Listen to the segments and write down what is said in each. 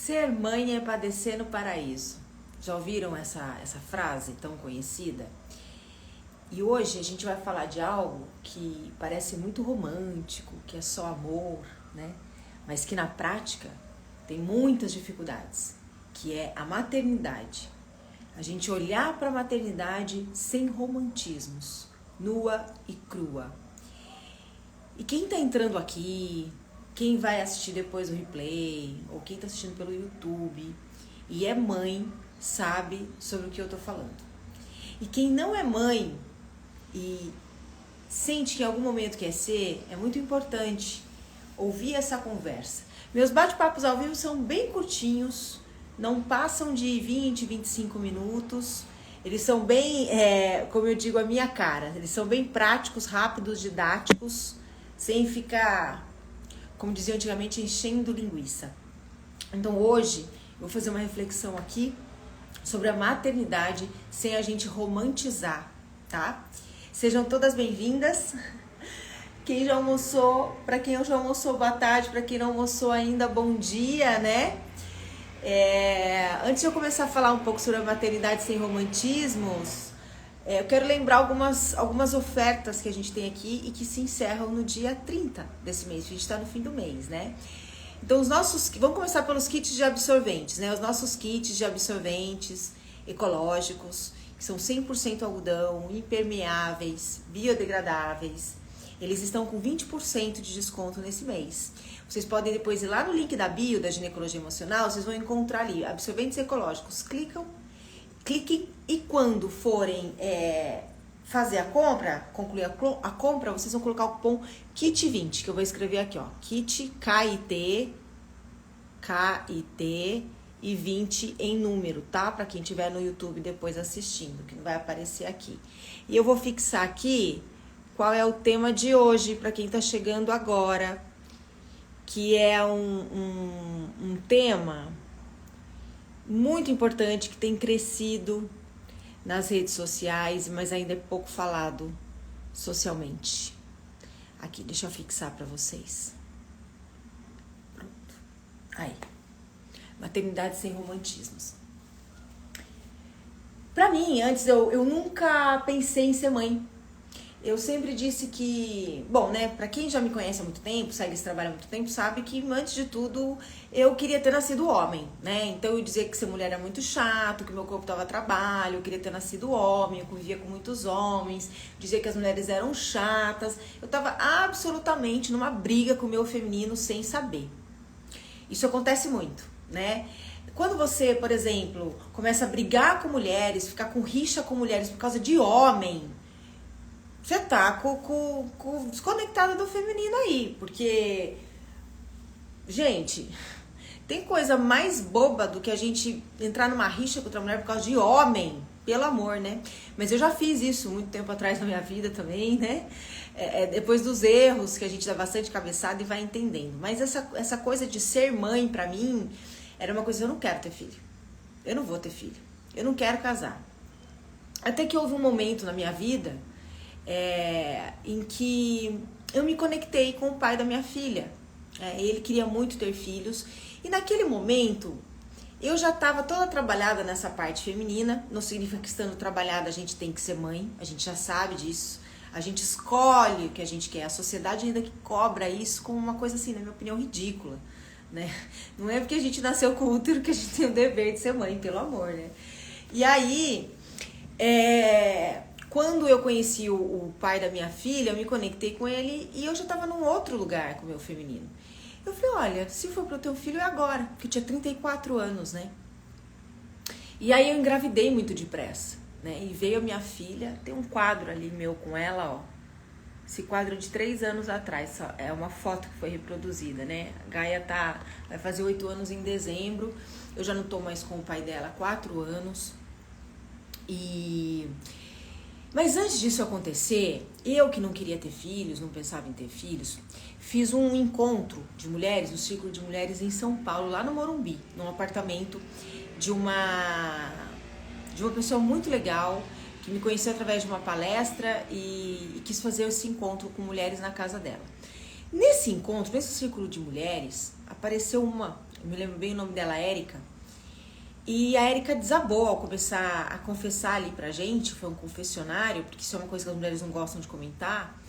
Ser mãe é padecer no paraíso. Já ouviram essa frase tão conhecida? E hoje a gente vai falar de algo que parece muito romântico, que é só amor, né? Mas que na prática tem muitas dificuldades, que é a maternidade. A gente olhar para a maternidade sem romantismos, nua e crua. E quem está entrando aqui, quem vai assistir depois o replay, ou quem está assistindo pelo YouTube e é mãe, sabe sobre o que eu estou falando. E quem não é mãe e sente que em algum momento quer ser, é muito importante ouvir essa conversa. Meus bate-papos ao vivo são bem curtinhos, não passam de 20, 25 minutos. Eles são bem, como eu digo, a minha cara. Eles são bem práticos, rápidos, didáticos, sem ficar, como dizia antigamente, enchendo linguiça. Então hoje eu vou fazer uma reflexão aqui sobre a maternidade sem a gente romantizar, tá? Sejam todas bem-vindas. Quem já almoçou, para quem já almoçou, boa tarde. Para quem não almoçou ainda, bom dia, né? Antes de eu começar a falar um pouco sobre a maternidade sem romantismos, eu quero lembrar algumas ofertas que a gente tem aqui e que se encerram no dia 30 desse mês. A gente está no fim do mês, né? Então, vamos começar pelos kits de absorventes, né? Os nossos kits de absorventes ecológicos, que são 100% algodão, impermeáveis, biodegradáveis. Eles estão com 20% de desconto nesse mês. Vocês podem depois ir lá no link da bio, da ginecologia emocional, vocês vão encontrar ali, absorventes ecológicos. Cliquem e quando forem fazer a compra, concluir a compra, vocês vão colocar o cupom KIT20, que eu vou escrever aqui, ó. KIT, KIT e 20 em número, tá? Para quem estiver no YouTube depois assistindo, que não vai aparecer aqui. E eu vou fixar aqui qual é o tema de hoje, para quem tá chegando agora, que é um tema muito importante, que tem crescido nas redes sociais, mas ainda é pouco falado socialmente. Aqui, deixa eu fixar para vocês. Pronto. Aí. Maternidade sem romantismos. Pra mim, antes eu nunca pensei em ser mãe. Eu sempre disse que, bom, né, pra quem já me conhece há muito tempo, segue esse trabalho há muito tempo, sabe que antes de tudo eu queria ter nascido homem, né? Então eu dizia que ser mulher era muito chato, que meu corpo dava trabalho, eu queria ter nascido homem, eu convivia com muitos homens, dizia que as mulheres eram chatas. Eu tava absolutamente numa briga com o meu feminino sem saber. Isso acontece muito, né? Quando você, por exemplo, começa a brigar com mulheres, ficar com rixa com mulheres por causa de homem, você tá com desconectada do feminino aí, porque, gente, tem coisa mais boba do que a gente entrar numa rixa com outra mulher por causa de homem, pelo amor, né? Mas eu já fiz isso muito tempo atrás na minha vida também, né? Depois dos erros que a gente dá bastante cabeçada e vai entendendo. Mas essa coisa de ser mãe, pra mim, era uma coisa, eu não quero ter filho. Eu não vou ter filho. Eu não quero casar. Até que houve um momento na minha vida em que eu me conectei com o pai da minha filha. Ele queria muito ter filhos. E naquele momento, eu já estava toda trabalhada nessa parte feminina. Não significa que estando trabalhada a gente tem que ser mãe. A gente já sabe disso. A gente escolhe o que a gente quer. A sociedade ainda que cobra isso como uma coisa assim, na minha opinião, ridícula, né? Não é porque a gente nasceu com útero que a gente tem o dever de ser mãe, pelo amor, né? E aí, quando eu conheci o pai da minha filha, eu me conectei com ele e eu já estava num outro lugar com o meu feminino. Eu falei, olha, se for pro teu filho é agora, porque eu tinha 34 anos, né? E aí eu engravidei muito depressa, né? E veio a minha filha, tem um quadro ali meu com ela, ó. Esse quadro de 3 anos atrás, é uma foto que foi reproduzida, né? A Gaia vai fazer 8 anos em dezembro, eu já não tô mais com o pai dela há 4 anos. Mas antes disso acontecer, eu que não queria ter filhos, não pensava em ter filhos, fiz um encontro de mulheres, um círculo de mulheres em São Paulo, lá no Morumbi, num apartamento de uma pessoa muito legal, que me conheceu através de uma palestra e quis fazer esse encontro com mulheres na casa dela. Nesse encontro, nesse círculo de mulheres, apareceu uma eu me lembro bem o nome dela, Érica. E a Érica desabou ao começar a confessar ali pra gente, foi um confessionário, porque isso é uma coisa que as mulheres não gostam de comentar,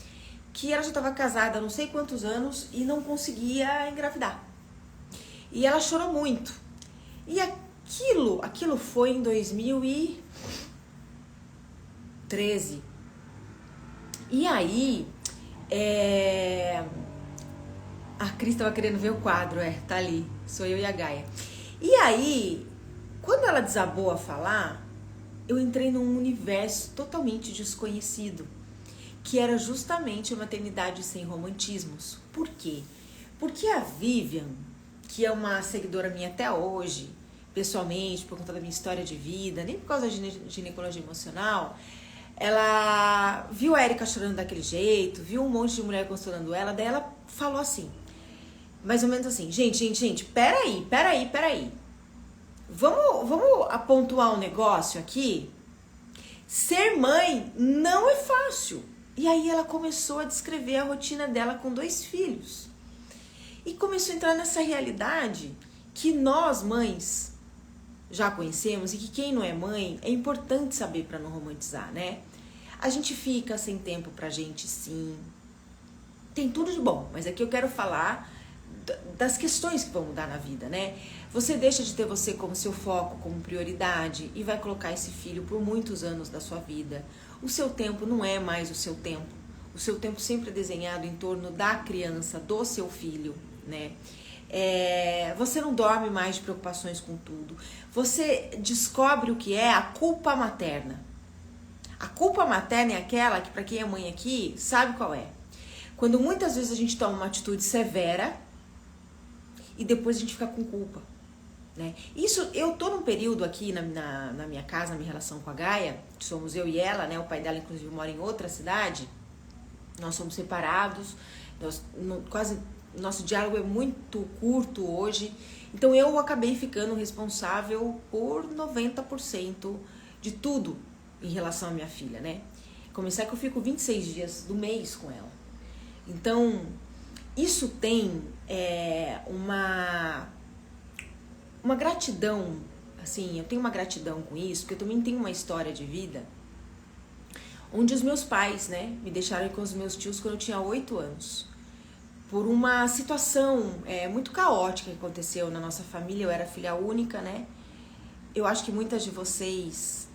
que ela já estava casada há não sei quantos anos e não conseguia engravidar. E ela chorou muito. E aquilo foi em 2013. E aí, a Cris estava querendo ver o quadro, tá ali, sou eu e a Gaia. E aí, quando ela desabou a falar, eu entrei num universo totalmente desconhecido, que era justamente a maternidade sem romantismos. Por quê? Porque a Vivian, que é uma seguidora minha até hoje, pessoalmente, por conta da minha história de vida, nem por causa da ginecologia emocional, ela viu a Érica chorando daquele jeito, viu um monte de mulher consolando ela, daí ela falou assim, mais ou menos assim, gente, peraí. Vamos pontuar um negócio aqui? Ser mãe não é fácil. E aí ela começou a descrever a rotina dela com 2 filhos. E começou a entrar nessa realidade que nós, mães, já conhecemos e que quem não é mãe é importante saber para não romantizar, né? A gente fica sem tempo pra gente, sim. Tem tudo de bom, mas aqui eu quero falar das questões que vão mudar na vida, né? Você deixa de ter você como seu foco, como prioridade e vai colocar esse filho por muitos anos da sua vida. O seu tempo não é mais o seu tempo. O seu tempo sempre é desenhado em torno da criança, do seu filho, né? Você não dorme mais de preocupações com tudo. Você descobre o que é a culpa materna. A culpa materna é aquela que, para quem é mãe aqui, sabe qual é. Quando muitas vezes a gente toma uma atitude severa e depois a gente fica com culpa, né? Isso, eu tô num período aqui na minha casa, na minha relação com a Gaia, somos eu e ela, né? O pai dela, inclusive, mora em outra cidade. Nós somos separados, nosso diálogo é muito curto hoje. Então eu acabei ficando responsável por 90% de tudo em relação à minha filha, né? Começar que eu fico 26 dias do mês com ela. Então, isso tem uma gratidão, assim, eu tenho uma gratidão com isso, porque eu também tenho uma história de vida onde os meus pais, né, me deixaram com os meus tios quando eu tinha 8 anos. Por uma situação muito caótica que aconteceu na nossa família, eu era filha única, né? Eu acho que muitas de vocês,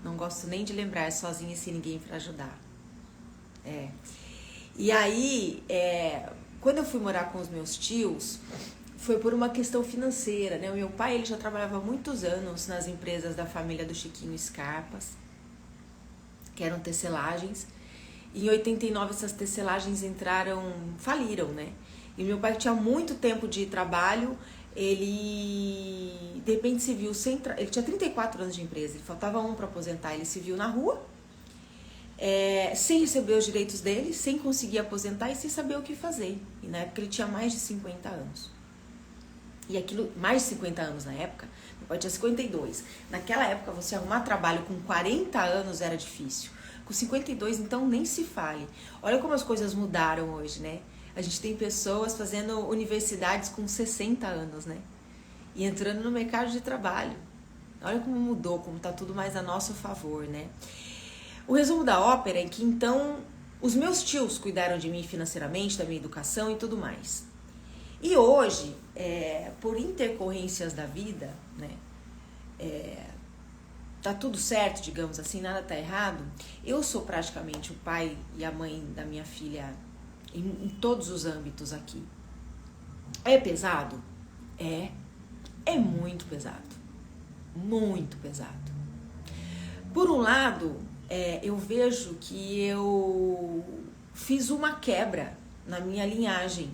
não gosto nem de lembrar, sozinha sem ninguém para ajudar. E aí, quando eu fui morar com os meus tios, foi por uma questão financeira, né? O meu pai, ele já trabalhava há muitos anos nas empresas da família do Chiquinho Scarpas, que eram tecelagens. E em 89 essas tecelagens faliram, né? E meu pai tinha muito tempo de trabalho, ele de repente se viu ele tinha 34 anos de empresa, ele faltava para aposentar, ele se viu na rua, sem receber os direitos dele, sem conseguir aposentar e sem saber o que fazer. E na época ele tinha mais de 50 anos. E aquilo, mais de 50 anos na época, meu pai tinha 52. Naquela época, você arrumar trabalho com 40 anos era difícil. Com 52, então, nem se fale. Olha como as coisas mudaram hoje, né? A gente tem pessoas fazendo universidades com 60 anos, né? E entrando no mercado de trabalho. Olha como mudou, como tá tudo mais a nosso favor, né? O resumo da ópera é que, então, os meus tios cuidaram de mim financeiramente, da minha educação e tudo mais. E hoje, por intercorrências da vida, né? Tá tudo certo, digamos assim, nada tá errado. Eu sou praticamente o pai e a mãe da minha filha em todos os âmbitos aqui. É pesado? É muito pesado. Muito pesado. Por um lado, eu vejo que eu fiz uma quebra na minha linhagem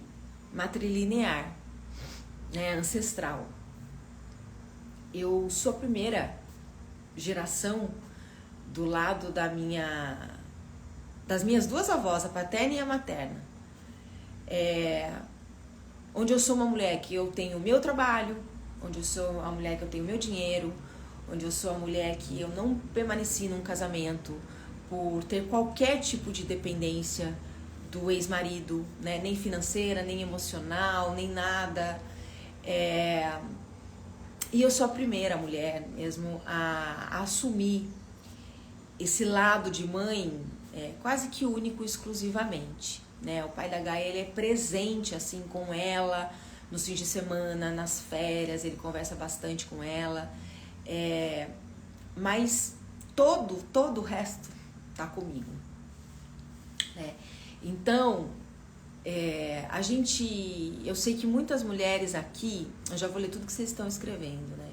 matrilinear, né, ancestral. Eu sou a primeira geração do lado das minhas 2 avós, a paterna e a materna, onde eu sou uma mulher que eu tenho o meu trabalho, onde eu sou a mulher que eu tenho o meu dinheiro, onde eu sou a mulher que eu não permaneci num casamento por ter qualquer tipo de dependência do ex-marido, né? Nem financeira, nem emocional, nem nada. E eu sou a primeira mulher mesmo a assumir esse lado de mãe, quase que único exclusivamente, né? O pai da Gaia, ele é presente assim com ela nos fins de semana, nas férias, ele conversa bastante com ela, mas todo o resto tá comigo, né? Então, eu sei que muitas mulheres aqui, eu já vou ler tudo que vocês estão escrevendo, né?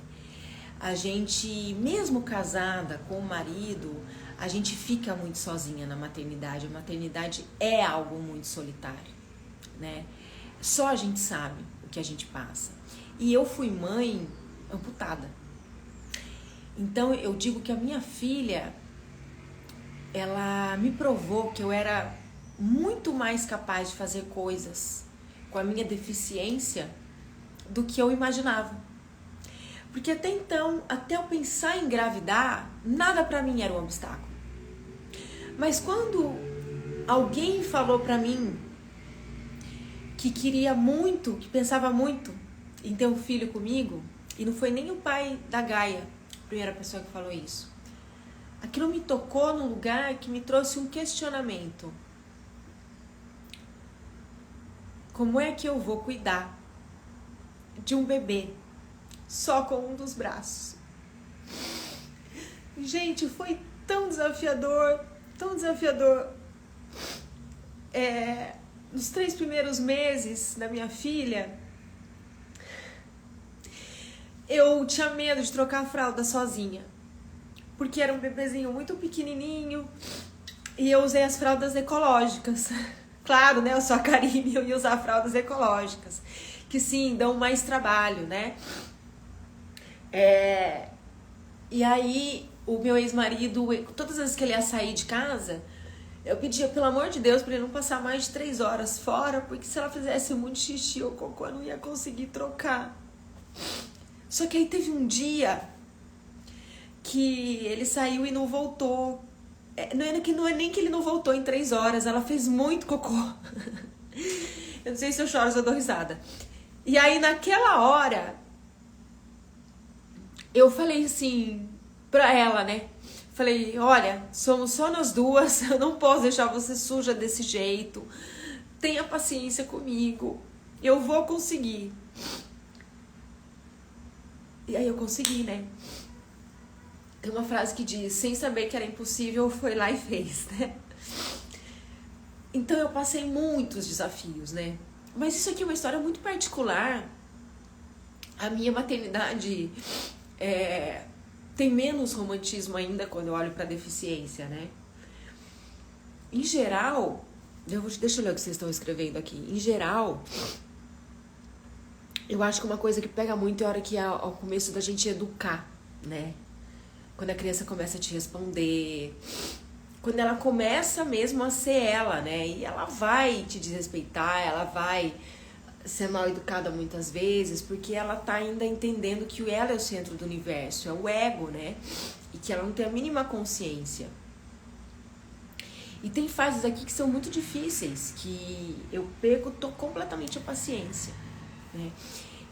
A gente, mesmo casada com o marido, a gente fica muito sozinha na maternidade. A maternidade é algo muito solitário, né? Só a gente sabe o que a gente passa. E eu fui mãe amputada. Então eu digo que a minha filha, ela me provou que eu era muito mais capaz de fazer coisas com a minha deficiência do que eu imaginava. Porque até então, até eu pensar em engravidar, nada pra mim era um obstáculo. Mas quando alguém falou pra mim que queria muito, que pensava muito em ter um filho comigo, e não foi nem o pai da Gaia, a primeira pessoa que falou isso, aquilo me tocou num lugar que me trouxe um questionamento. Como é que eu vou cuidar de um bebê só com um dos braços? Gente, foi tão desafiador, tão desafiador. Nos 3 primeiros meses da minha filha, eu tinha medo de trocar a fralda sozinha, porque era um bebezinho muito pequenininho e eu usei as fraldas ecológicas. Claro, né? Eu sou a Karine, eu ia usar fraldas ecológicas, que sim, dão mais trabalho, né? E aí, o meu ex-marido, todas as vezes que ele ia sair de casa, eu pedia, pelo amor de Deus, pra ele não passar mais de 3 horas fora, porque se ela fizesse muito xixi ou cocô, eu não ia conseguir trocar. Só que aí teve um dia que ele saiu e não voltou. Não é nem que ele não voltou em 3 horas, ela fez muito cocô. Eu não sei se eu choro ou se eu dou risada. E aí, naquela hora, eu falei assim pra ela, né? Falei, olha, somos só nós duas, eu não posso deixar você suja desse jeito. Tenha paciência comigo, eu vou conseguir. E aí eu consegui, né? Tem uma frase que diz, sem saber que era impossível, foi lá e fez, né? Então eu passei muitos desafios, né? Mas isso aqui é uma história muito particular. A minha maternidade tem menos romantismo ainda quando eu olho pra deficiência, né? Em geral, deixa eu ler o que vocês estão escrevendo aqui. Em geral, eu acho que uma coisa que pega muito é a hora que ao começo da gente educar, né? Quando a criança começa a te responder, quando ela começa mesmo a ser ela, né? E ela vai te desrespeitar, ela vai ser mal educada muitas vezes, porque ela tá ainda entendendo que ela é o centro do universo, é o ego, né? E que ela não tem a mínima consciência. E tem fases aqui que são muito difíceis, que eu perco completamente a paciência, né?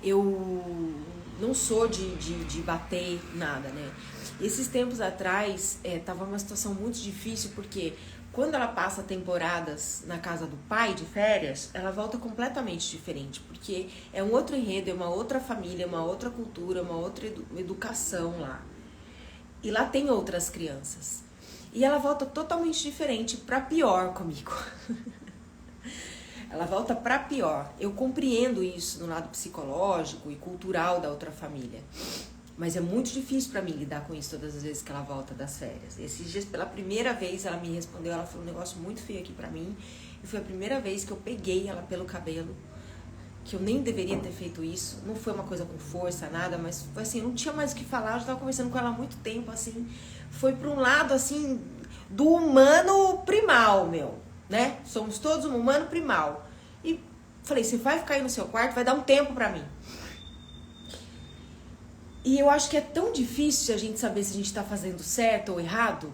Eu não sou de bater nada, né? Esses tempos atrás, tava uma situação muito difícil, porque quando ela passa temporadas na casa do pai, de férias, ela volta completamente diferente, porque é um outro enredo, é uma outra família, uma outra cultura, uma outra educação lá. E lá tem outras crianças. E ela volta totalmente diferente, pra pior comigo. Ela volta pra pior. Eu compreendo isso no lado psicológico e cultural da outra família. Mas é muito difícil pra mim lidar com isso todas as vezes que ela volta das férias. Esses dias, pela primeira vez, ela me respondeu, ela falou um negócio muito feio aqui pra mim. E foi a primeira vez que eu peguei ela pelo cabelo, que eu nem deveria ter feito isso. Não foi uma coisa com força, nada, mas foi assim, eu não tinha mais o que falar. Eu já tava conversando com ela há muito tempo, assim. Foi pra um lado, assim, do humano primal, meu, né? Somos todos um humano primal. E falei, você vai ficar aí no seu quarto, vai dar um tempo pra mim. E eu acho que é tão difícil a gente saber se a gente tá fazendo certo ou errado,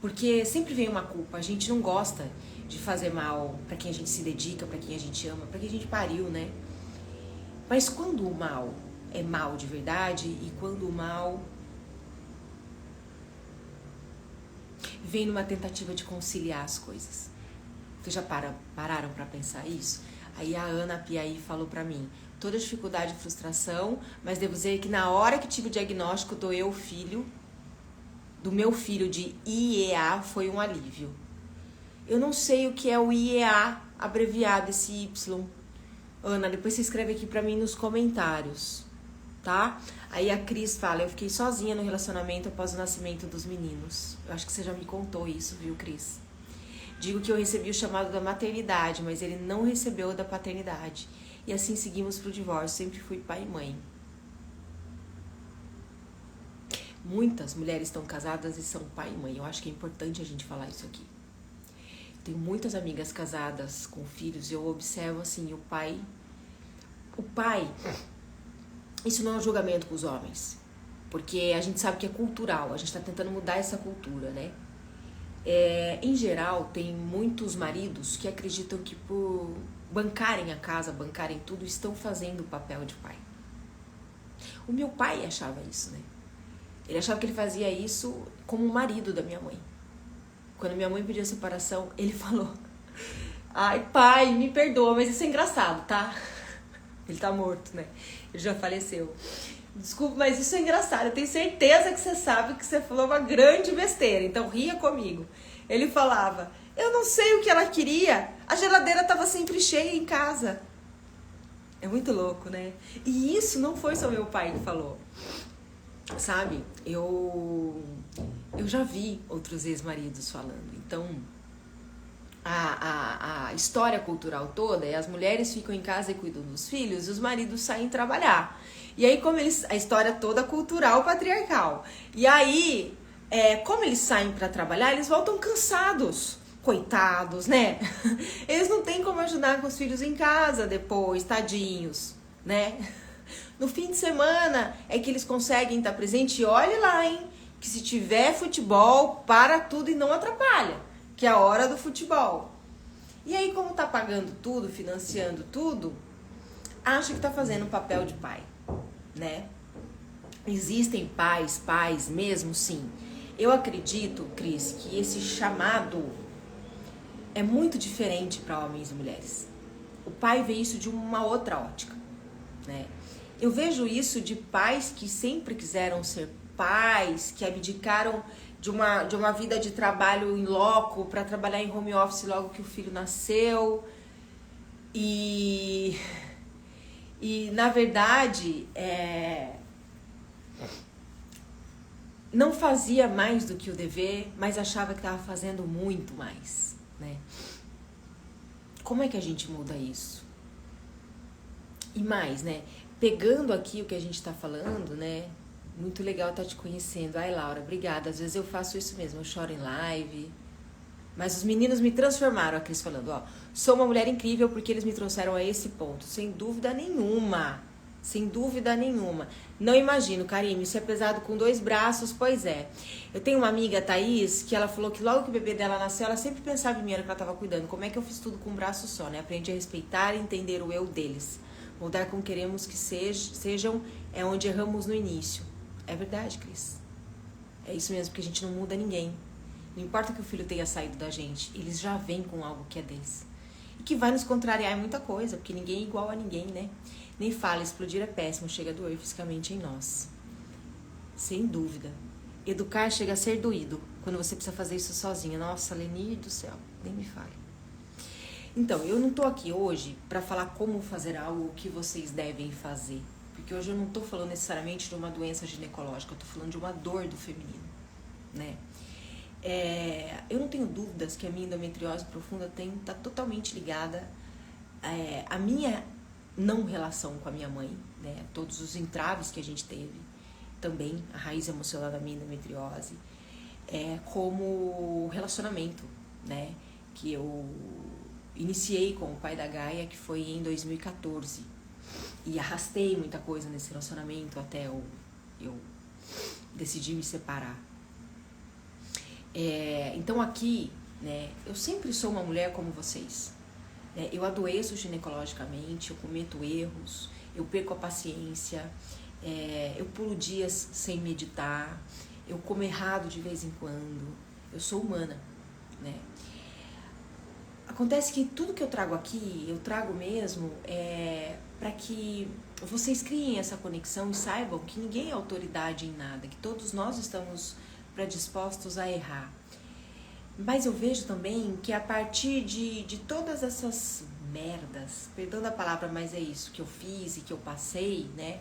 porque sempre vem uma culpa. A gente não gosta de fazer mal pra quem a gente se dedica, pra quem a gente ama, pra quem a gente pariu, né? Mas quando o mal é mal de verdade e quando o mal vem numa tentativa de conciliar as coisas. Vocês já pararam para pensar isso? Aí a Ana Piaí falou para mim, toda dificuldade e frustração, mas devo dizer que na hora que tive o diagnóstico do meu filho de IEA, foi um alívio. Eu não sei o que é o IEA, abreviado, esse Y. Ana, depois você escreve aqui pra mim nos comentários, tá? Aí a Cris fala, eu fiquei sozinha no relacionamento após o nascimento dos meninos. Eu acho que você já me contou isso, viu, Cris? Digo que eu recebi o chamado da maternidade, mas ele não recebeu o da paternidade. E assim seguimos pro divórcio, sempre fui pai e mãe. Muitas mulheres estão casadas e são pai e mãe. Eu acho que é importante a gente falar isso aqui. Tenho muitas amigas casadas com filhos e eu observo assim, o pai, isso não é um julgamento com os homens, porque a gente sabe que é cultural, a gente está tentando mudar essa cultura, né? Em geral, tem muitos maridos que acreditam que por bancarem a casa, bancarem tudo, estão fazendo o papel de pai. O meu pai achava isso, né? Ele achava que ele fazia isso como o marido da minha mãe. Quando minha mãe pediu a separação, ele falou, ai pai, me perdoa, mas isso é engraçado, tá? Ele tá morto, né? Ele já faleceu. Desculpa, mas isso é engraçado. Eu tenho certeza que você sabe que você falou uma grande besteira, então ria comigo. Ele falava, eu não sei o que ela queria, a geladeira tava sempre cheia em casa. É muito louco, né? E isso não foi só meu pai que falou. Sabe, eu já vi outros ex-maridos falando. Então, a história cultural toda é as mulheres ficam em casa e cuidam dos filhos e os maridos saem trabalhar. E aí, a história toda cultural patriarcal. E aí, como eles saem para trabalhar, eles voltam cansados. Coitados, né? Eles não têm como ajudar com os filhos em casa depois, tadinhos, né? No fim de semana é que eles conseguem estar presente e olhe lá, hein? Que se tiver futebol, para tudo e não atrapalha, que é a hora do futebol. E aí, como tá pagando tudo, financiando tudo, acha que tá fazendo o papel de pai, né? Existem pais mesmo, sim. Eu acredito, Cris, que esse chamado é muito diferente para homens e mulheres. O pai vê isso de uma outra ótica, né? Eu vejo isso de pais que sempre quiseram ser pais, que abdicaram de uma vida de trabalho em loco para trabalhar em home office logo que o filho nasceu. E na verdade, não fazia mais do que o dever, mas achava que estava fazendo muito mais, né? Como é que a gente muda isso? E mais, né? Pegando aqui o que a gente tá falando, né? Muito legal estar te conhecendo. Ai, Laura, obrigada. Às vezes eu faço isso mesmo, eu choro em live. Mas os meninos me transformaram, a Cris falando, ó. Sou uma mulher incrível porque eles me trouxeram a esse ponto. Sem dúvida nenhuma. Sem dúvida nenhuma. Não imagino, Karime, isso é pesado com 2 braços, pois é. Eu tenho uma amiga, Thaís, que ela falou que logo que o bebê dela nasceu, ela sempre pensava em mim, era que ela tava cuidando. Como é que eu fiz tudo com um braço só, né? Aprendi a respeitar e entender o eu deles. Mudar como queremos que sejam é onde erramos no início. É verdade, Cris. É isso mesmo, porque a gente não muda ninguém. Não importa que o filho tenha saído da gente, eles já vêm com algo que é deles. E que vai nos contrariar em muita coisa, porque ninguém é igual a ninguém, né? Nem fala, explodir é péssimo, chega a doer fisicamente em nós. Sem dúvida. Educar chega a ser doído, quando você precisa fazer isso sozinha. Nossa, Leni do céu, nem me fale. Então, eu não tô aqui hoje para falar como fazer algo que vocês devem fazer. Porque hoje eu não tô falando necessariamente de uma doença ginecológica, eu tô falando de uma dor do feminino, né? Eu não tenho dúvidas que a minha endometriose profunda tá totalmente ligada à minha não relação com a minha mãe, né? Todos os entraves que a gente teve, também a raiz emocional da minha endometriose, como relacionamento, né? Que eu iniciei com o pai da Gaia, que foi em 2014. E arrastei muita coisa nesse relacionamento até eu decidi me separar. Então aqui, né, eu sempre sou uma mulher como vocês. Né? Eu adoeço ginecologicamente, eu cometo erros, eu perco a paciência, eu pulo dias sem meditar, eu como errado de vez em quando, eu sou humana, né? Acontece que tudo que eu trago aqui, eu trago mesmo para que vocês criem essa conexão e saibam que ninguém é autoridade em nada, que todos nós estamos predispostos a errar. Mas eu vejo também que a partir de todas essas merdas, perdão da palavra, mas é isso, que eu fiz e que eu passei, né?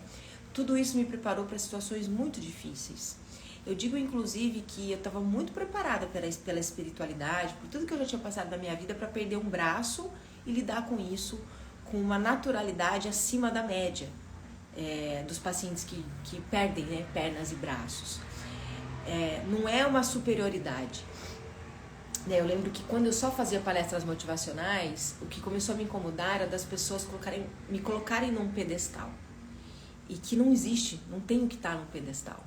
Tudo isso me preparou para situações muito difíceis. Eu digo, inclusive, que eu estava muito preparada pela espiritualidade, por tudo que eu já tinha passado na minha vida, para perder um braço e lidar com isso com uma naturalidade acima da média dos pacientes que perdem, né, pernas e braços. Não é uma superioridade. Eu lembro que quando eu só fazia palestras motivacionais, o que começou a me incomodar era das pessoas me colocarem num pedestal. E que não existe, não tem o que estar num pedestal.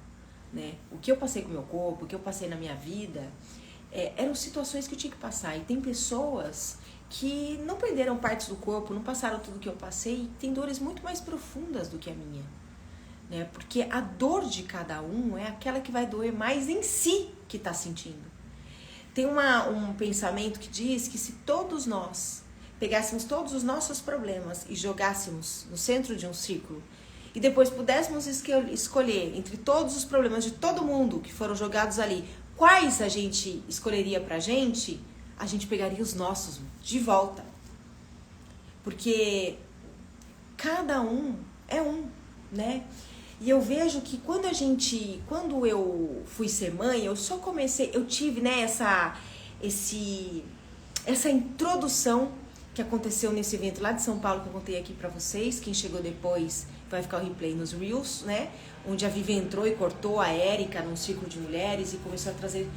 Né? O que eu passei com o meu corpo, o que eu passei na minha vida, eram situações que eu tinha que passar. E tem pessoas que não perderam partes do corpo, não passaram tudo que eu passei, e tem dores muito mais profundas do que a minha. Né? Porque a dor de cada um é aquela que vai doer mais em si que está sentindo. Tem um pensamento que diz que se todos nós pegássemos todos os nossos problemas e jogássemos no centro de um círculo e depois pudéssemos escolher entre todos os problemas de todo mundo que foram jogados ali, quais a gente escolheria pra gente, a gente pegaria os nossos de volta. Porque cada um é um, né? E eu vejo que quando eu fui ser mãe, eu tive, né, essa introdução que aconteceu nesse evento lá de São Paulo que eu contei aqui pra vocês. Quem chegou depois vai ficar o replay nos Reels, né? Onde a Vivi entrou e cortou a Érica num círculo de mulheres e começou a trazer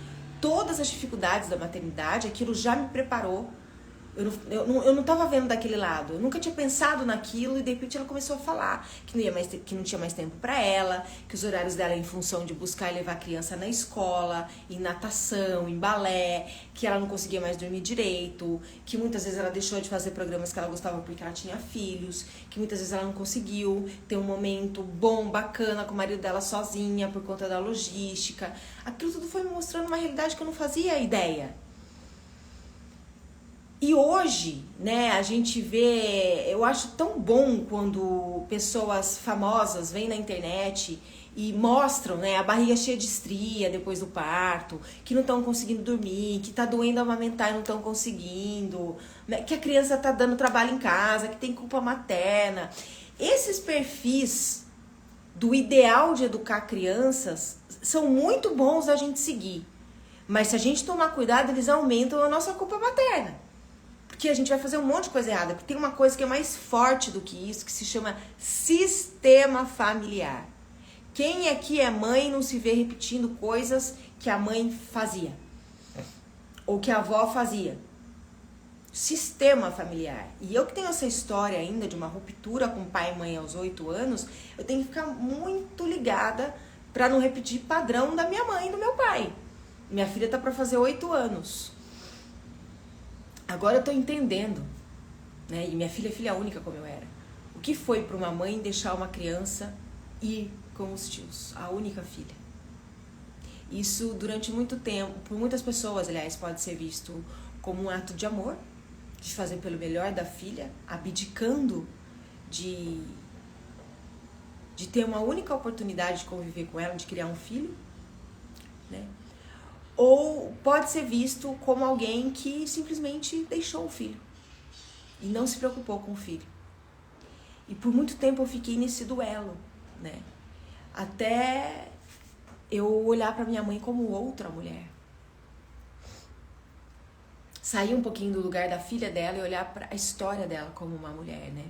todas as dificuldades da maternidade. Aquilo já me preparou. Eu não estava vendo daquele lado, eu nunca tinha pensado naquilo e de repente ela começou a falar que não tinha mais tempo para ela, que os horários dela em função de buscar e levar a criança na escola, em natação, em balé, que ela não conseguia mais dormir direito, que muitas vezes ela deixou de fazer programas que ela gostava porque ela tinha filhos, que muitas vezes ela não conseguiu ter um momento bom, bacana com o marido dela sozinha por conta da logística. Aquilo tudo foi me mostrando uma realidade que eu não fazia ideia. E hoje, né, a gente vê, eu acho tão bom quando pessoas famosas vêm na internet e mostram, né, a barriga cheia de estria depois do parto, que não estão conseguindo dormir, que tá doendo amamentar e não estão conseguindo, né, que a criança tá dando trabalho em casa, que tem culpa materna. Esses perfis do ideal de educar crianças são muito bons da gente seguir, mas se a gente tomar cuidado, eles aumentam a nossa culpa materna. Porque a gente vai fazer um monte de coisa errada. Porque tem uma coisa que é mais forte do que isso, que se chama sistema familiar. Quem aqui é mãe não se vê repetindo coisas que a mãe fazia? Ou que a avó fazia? Sistema familiar. E eu que tenho essa história ainda de uma ruptura com pai e mãe aos 8 anos, eu tenho que ficar muito ligada para não repetir padrão da minha mãe e do meu pai. Minha filha tá para fazer 8 anos. Agora eu tô entendendo, né? E minha filha é filha única como eu era. O que foi para uma mãe deixar uma criança ir com os tios, a única filha? Isso durante muito tempo, por muitas pessoas, aliás, pode ser visto como um ato de amor, de fazer pelo melhor da filha, abdicando de ter uma única oportunidade de conviver com ela, de criar um filho, né? Ou pode ser visto como alguém que simplesmente deixou o filho e não se preocupou com o filho. E por muito tempo eu fiquei nesse duelo, né? Até eu olhar para minha mãe como outra mulher. Sair um pouquinho do lugar da filha dela e olhar para a história dela como uma mulher, né?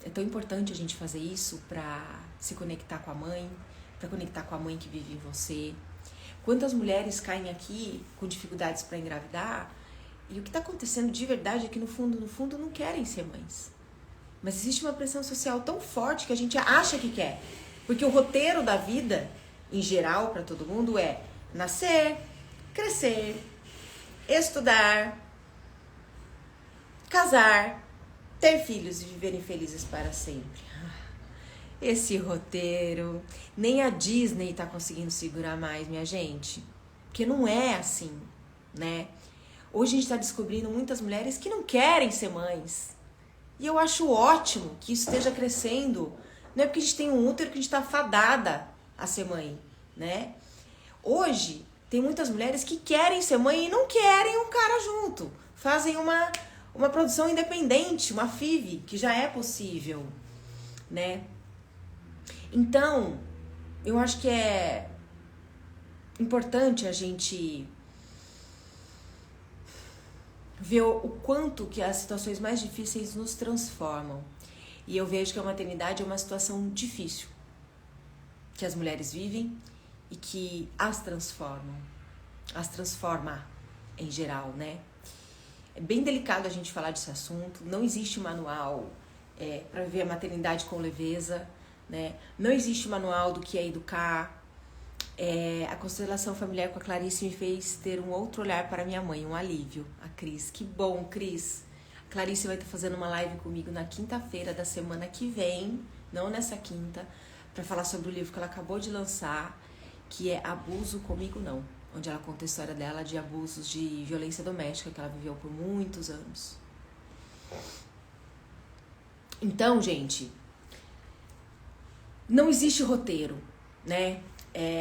É tão importante a gente fazer isso para se conectar com a mãe, para conectar com a mãe que vive em você. Quantas mulheres caem aqui com dificuldades para engravidar e o que está acontecendo de verdade é que no fundo não querem ser mães. Mas existe uma pressão social tão forte que a gente acha que quer. Porque o roteiro da vida, em geral, para todo mundo é nascer, crescer, estudar, casar, ter filhos e viverem felizes para sempre. Esse roteiro, nem a Disney tá conseguindo segurar mais, minha gente. Porque não é assim, né? Hoje a gente tá descobrindo muitas mulheres que não querem ser mães. E eu acho ótimo que isso esteja crescendo. Não é porque a gente tem um útero que a gente tá fadada a ser mãe, né? Hoje, tem muitas mulheres que querem ser mãe e não querem um cara junto. Fazem uma produção independente, uma FIV, que já é possível, né? Então, eu acho que é importante a gente ver o quanto que as situações mais difíceis nos transformam. E eu vejo que a maternidade é uma situação difícil que as mulheres vivem e que as transforma em geral, né? É bem delicado a gente falar desse assunto, não existe manual para viver a maternidade com leveza, né? Não existe manual do que é educar. A constelação familiar com a Clarice me fez ter um outro olhar para minha mãe, um alívio, a Cris. Que bom, Cris! A Clarice vai estar fazendo uma live comigo na quinta-feira da semana que vem, não nessa quinta, para falar sobre o livro que ela acabou de lançar, que é Abuso Comigo Não, onde ela conta a história dela de abusos de violência doméstica que ela viveu por muitos anos. Então, gente, não existe roteiro, né?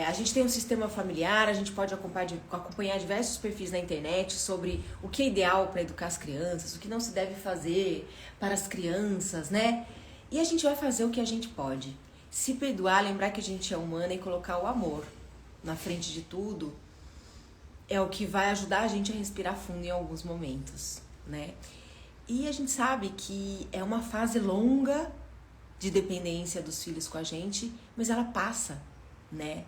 A gente tem um sistema familiar, a gente pode acompanhar diversos perfis na internet sobre o que é ideal para educar as crianças, o que não se deve fazer para as crianças, né? E a gente vai fazer o que a gente pode. Se perdoar, lembrar que a gente é humana e colocar o amor na frente de tudo é o que vai ajudar a gente a respirar fundo em alguns momentos, né? E a gente sabe que é uma fase longa de dependência dos filhos com a gente, mas ela passa, né?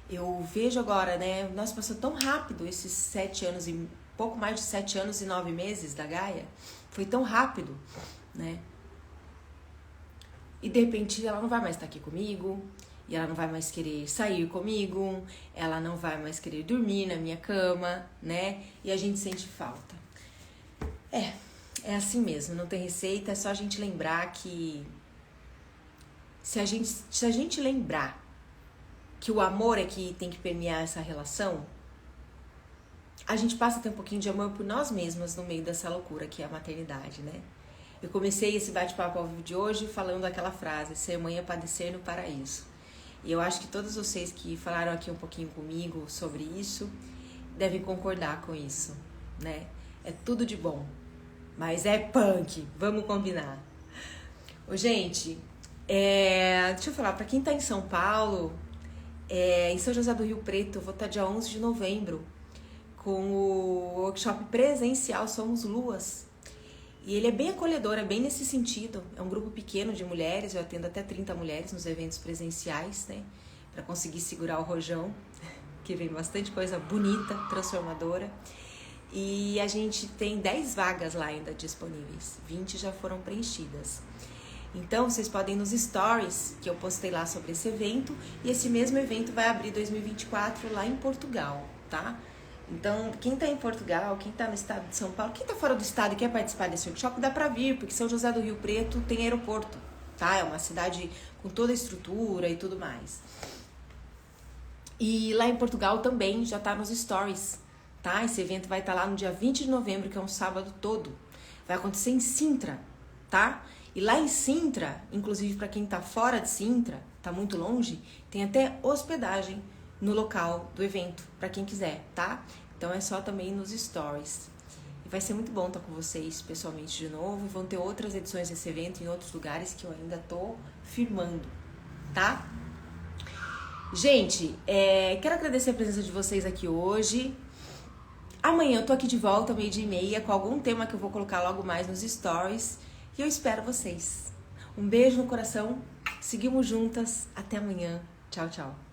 Eu vejo agora, né? Nossa, passou tão rápido esses 7 anos e pouco mais de 7 anos e 9 meses da Gaia. Foi tão rápido, né? E de repente ela não vai mais estar aqui comigo, e ela não vai mais querer sair comigo, ela não vai mais querer dormir na minha cama, né? E a gente sente falta. É assim mesmo, não tem receita, é só a gente lembrar que se a gente lembrar que o amor é que tem que permear essa relação, a gente passa a ter um pouquinho de amor por nós mesmas no meio dessa loucura que é a maternidade, né? Eu comecei esse bate-papo ao vivo de hoje falando aquela frase, ser mãe é padecer no paraíso. E eu acho que todos vocês que falaram aqui um pouquinho comigo sobre isso, devem concordar com isso, né? É tudo de bom, mas é punk, vamos combinar. Ô, gente, deixa eu falar, pra quem tá em São Paulo, em São José do Rio Preto, eu vou estar dia 11 de novembro com o workshop presencial Somos Luas. E ele é bem acolhedor, é bem nesse sentido. É um grupo pequeno de mulheres, eu atendo até 30 mulheres nos eventos presenciais, né? Pra conseguir segurar o rojão, que vem bastante coisa bonita, transformadora. E a gente tem 10 vagas lá ainda disponíveis, 20 já foram preenchidas. Então, vocês podem ir nos stories que eu postei lá sobre esse evento. E esse mesmo evento vai abrir 2024 lá em Portugal, tá? Então, quem tá em Portugal, quem tá no estado de São Paulo, quem tá fora do estado e quer participar desse workshop, dá pra vir, porque São José do Rio Preto tem aeroporto, tá? É uma cidade com toda a estrutura e tudo mais. E lá em Portugal também já tá nos stories, tá? Esse evento vai estar lá no dia 20 de novembro, que é um sábado todo. Vai acontecer em Sintra, tá? E lá em Sintra, inclusive para quem tá fora de Sintra, tá muito longe, tem até hospedagem no local do evento, para quem quiser, tá? Então é só também nos stories. E vai ser muito bom estar com vocês pessoalmente de novo. E vão ter outras edições desse evento em outros lugares que eu ainda tô firmando, tá? Gente, quero agradecer a presença de vocês aqui hoje. Amanhã eu tô aqui de volta, 12:30, com algum tema que eu vou colocar logo mais nos stories. E eu espero vocês. Um beijo no coração. Seguimos juntas. Até amanhã. Tchau, tchau.